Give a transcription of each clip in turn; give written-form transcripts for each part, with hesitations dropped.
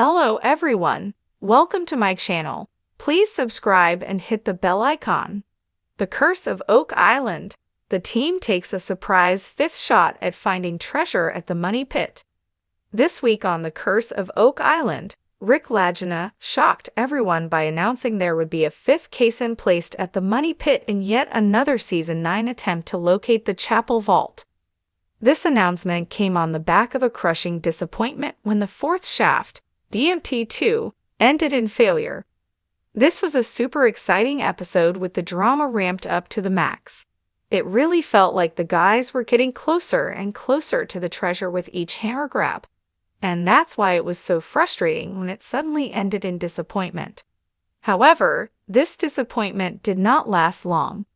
Hello everyone, welcome to my channel. Please subscribe and hit the bell icon. The Curse of Oak Island. The team takes a surprise fifth shot at finding treasure at the Money Pit. This week on The Curse of Oak Island, Rick Lagina shocked everyone by announcing there would be a fifth caisson placed at the Money Pit in yet another Season 9 attempt to locate the chapel vault. This announcement came on the back of a crushing disappointment when the fourth shaft, DMT-2, ended in failure. This was a super exciting episode with the drama ramped up to the max. It really felt like the guys were getting closer and closer to the treasure with each hammer grab. And that's why it was so frustrating when it suddenly ended in disappointment. However, this disappointment did not last long.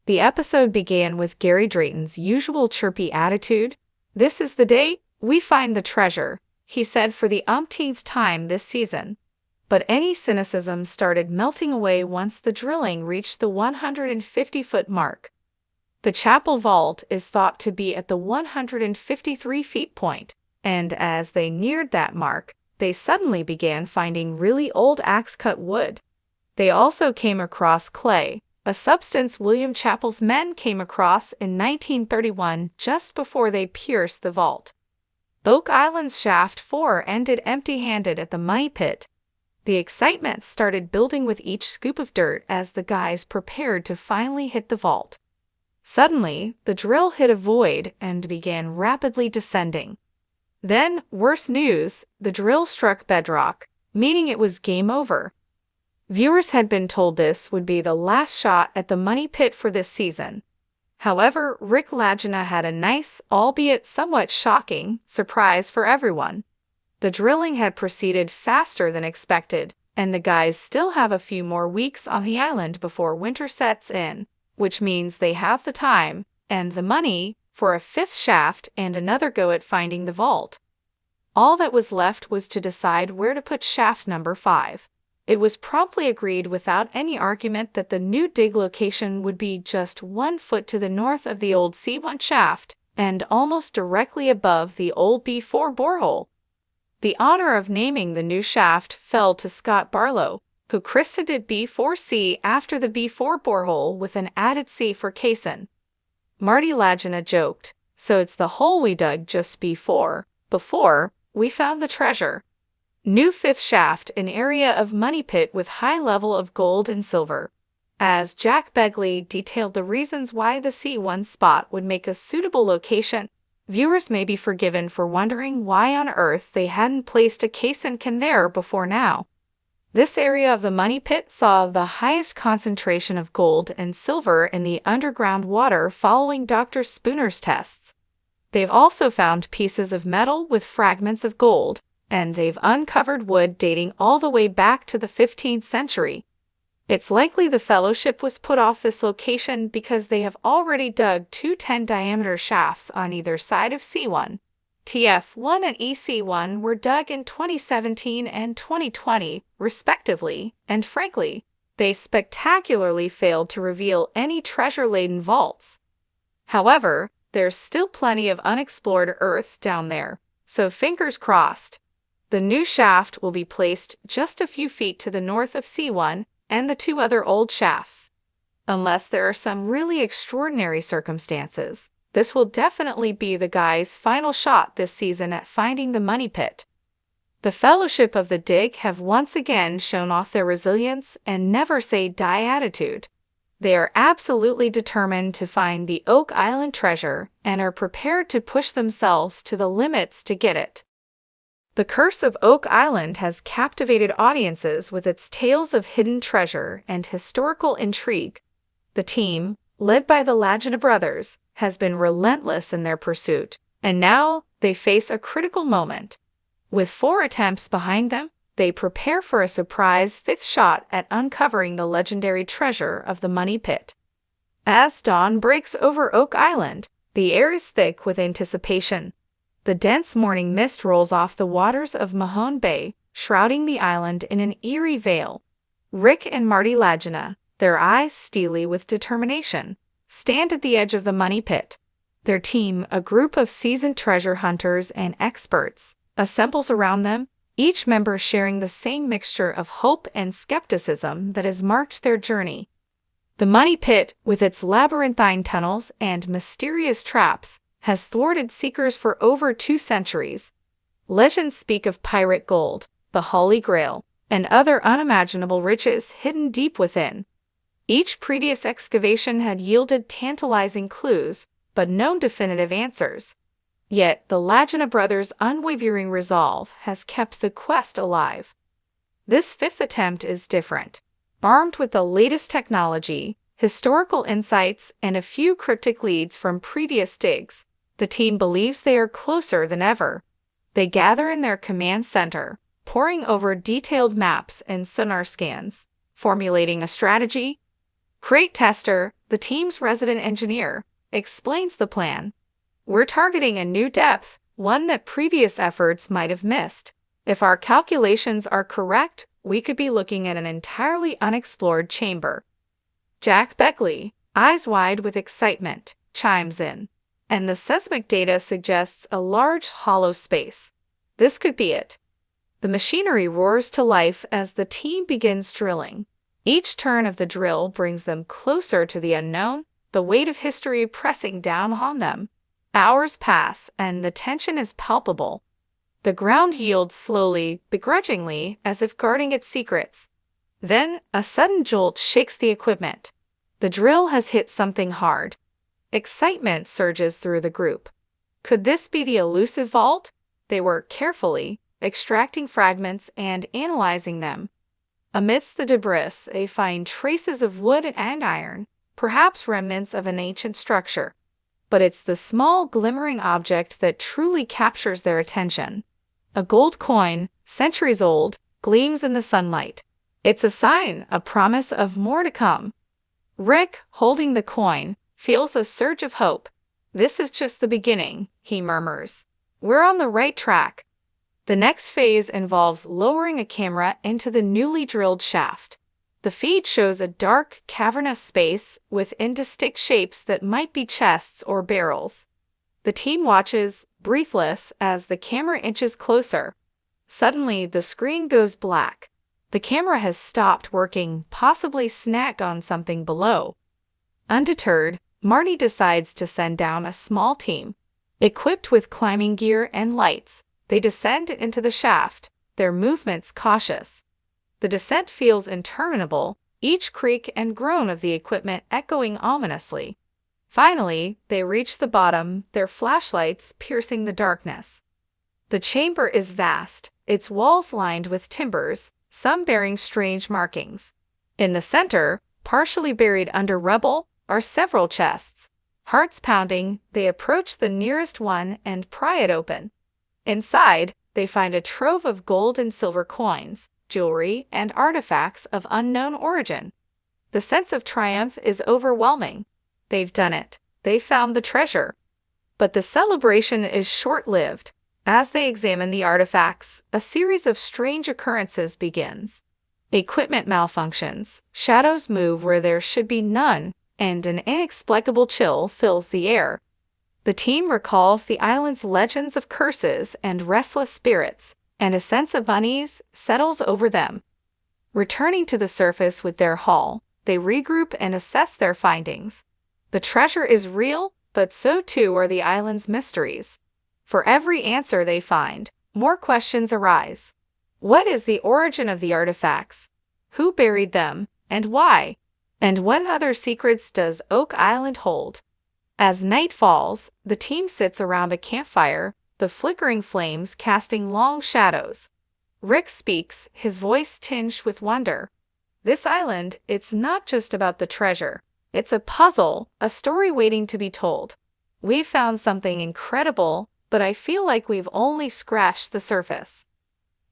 The episode began with Gary Drayton's usual chirpy attitude. "This is the day we find the treasure," he said for the umpteenth time this season. But any cynicism started melting away once the drilling reached the 150-foot mark. The chapel vault is thought to be at the 153-feet point, and as they neared that mark, they suddenly began finding really old axe-cut wood. They also came across clay, a substance William Chappell's men came across in 1931 just before they pierced the vault. Oak Island's Shaft 4 ended empty-handed at the Money Pit. The excitement started building with each scoop of dirt as the guys prepared to finally hit the vault. Suddenly, the drill hit a void and began rapidly descending. Then, worse news, the drill struck bedrock, meaning it was game over. Viewers had been told this would be the last shot at the Money Pit for this season. However, Rick Lagina had a nice, albeit somewhat shocking, surprise for everyone. The drilling had proceeded faster than expected, and the guys still have a few more weeks on the island before winter sets in, which means they have the time and the money for a fifth shaft and another go at finding the vault. All that was left was to decide where to put shaft number 5. It was promptly agreed without any argument that the new dig location would be just 1 foot to the north of the old C1 shaft and almost directly above the old B4 borehole. The honor of naming the new shaft fell to Scott Barlow, who christened it B4C after the B4 borehole with an added C for caisson. Marty Lagina joked, "So it's the hole we dug just before we found the treasure." New fifth shaft, an area of Money Pit with high level of gold and silver. As Jack Begley detailed the reasons why the C1 spot would make a suitable location, viewers may be forgiven for wondering why on earth they hadn't placed a caisson there before now. This area of the Money Pit saw the highest concentration of gold and silver in the underground water following Dr. Spooner's tests. They've also found pieces of metal with fragments of gold, and they've uncovered wood dating all the way back to the 15th century. It's likely the Fellowship was put off this location because they have already dug 2 10-diameter shafts on either side of C1. TF1 and EC1 were dug in 2017 and 2020, respectively, and frankly, they spectacularly failed to reveal any treasure-laden vaults. However, there's still plenty of unexplored earth down there, so fingers crossed. The new shaft will be placed just a few feet to the north of C1 and the 2 other old shafts. Unless there are some really extraordinary circumstances, this will definitely be the guys' final shot this season at finding the Money Pit. The Fellowship of the Dig have once again shown off their resilience and never-say-die attitude. They are absolutely determined to find the Oak Island treasure and are prepared to push themselves to the limits to get it. The Curse of Oak Island has captivated audiences with its tales of hidden treasure and historical intrigue. The team, led by the Lagina brothers, has been relentless in their pursuit, and now they face a critical moment. With 4 attempts behind them, they prepare for a surprise fifth shot at uncovering the legendary treasure of the Money Pit. As dawn breaks over Oak Island, the air is thick with anticipation. The dense morning mist rolls off the waters of Mahone Bay, shrouding the island in an eerie veil. Rick and Marty Lagina, their eyes steely with determination, stand at the edge of the Money Pit. Their team, a group of seasoned treasure hunters and experts, assembles around them, each member sharing the same mixture of hope and skepticism that has marked their journey. The Money Pit, with its labyrinthine tunnels and mysterious traps, has thwarted seekers for over 2 centuries. Legends speak of pirate gold, the Holy Grail, and other unimaginable riches hidden deep within. Each previous excavation had yielded tantalizing clues, but no definitive answers. Yet the Lagina brothers' unwavering resolve has kept the quest alive. This fifth attempt is different. Armed with the latest technology, historical insights, and a few cryptic leads from previous digs, the team believes they are closer than ever. They gather in their command center, poring over detailed maps and sonar scans, formulating a strategy. Crate Tester, the team's resident engineer, explains the plan. We're targeting a new depth, one that previous efforts might have missed. If our calculations are correct, we could be looking at an entirely unexplored chamber. Jack Beckley, eyes wide with excitement, chimes in, and the seismic data suggests a large hollow space. This could be it. The machinery roars to life as the team begins drilling. Each turn of the drill brings them closer to the unknown, the weight of history pressing down on them. Hours pass, and the tension is palpable. The ground yields slowly, begrudgingly, as if guarding its secrets. Then, a sudden jolt shakes the equipment. The drill has hit something hard. Excitement surges through the group. Could this be the elusive vault? They work carefully, extracting fragments and analyzing them. Amidst the debris, they find traces of wood and iron, perhaps remnants of an ancient structure. But it's the small, glimmering object that truly captures their attention. A gold coin, centuries old, gleams in the sunlight. It's a sign, a promise of more to come. Rick, holding the coin, feels a surge of hope. This is just the beginning, he murmurs. We're on the right track. The next phase involves lowering a camera into the newly drilled shaft. The feed shows a dark, cavernous space with indistinct shapes that might be chests or barrels. The team watches, breathless, as the camera inches closer. Suddenly, the screen goes black. The camera has stopped working, possibly snagged on something below. Undeterred, Marty decides to send down a small team. Equipped with climbing gear and lights, they descend into the shaft, their movements cautious. The descent feels interminable, each creak and groan of the equipment echoing ominously. Finally, they reach the bottom, their flashlights piercing the darkness. The chamber is vast, its walls lined with timbers, some bearing strange markings. In the center, partially buried under rubble, are several chests. Hearts pounding, they approach the nearest one and pry it open. Inside, they find a trove of gold and silver coins, jewelry, and artifacts of unknown origin. The sense of triumph is overwhelming. They've done it. They found the treasure. But the celebration is short-lived. As they examine the artifacts, a series of strange occurrences begins. Equipment malfunctions, shadows move where there should be none, and an inexplicable chill fills the air. The team recalls the island's legends of curses and restless spirits, and a sense of unease settles over them. Returning to the surface with their haul, they regroup and assess their findings. The treasure is real, but so too are the island's mysteries. For every answer they find, more questions arise. What is the origin of the artifacts? Who buried them, and why? And what other secrets does Oak Island hold? As night falls, the team sits around a campfire, the flickering flames casting long shadows. Rick speaks, his voice tinged with wonder. This island, it's not just about the treasure. It's a puzzle, a story waiting to be told. We've found something incredible, but I feel like we've only scratched the surface.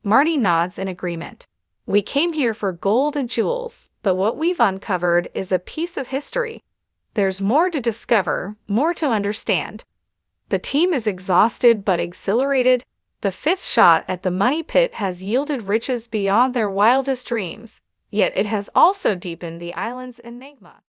Marty nods in agreement. We came here for gold and jewels, but what we've uncovered is a piece of history. There's more to discover, more to understand. The team is exhausted but exhilarated. The fifth shot at the Money Pit has yielded riches beyond their wildest dreams, yet it has also deepened the island's enigma.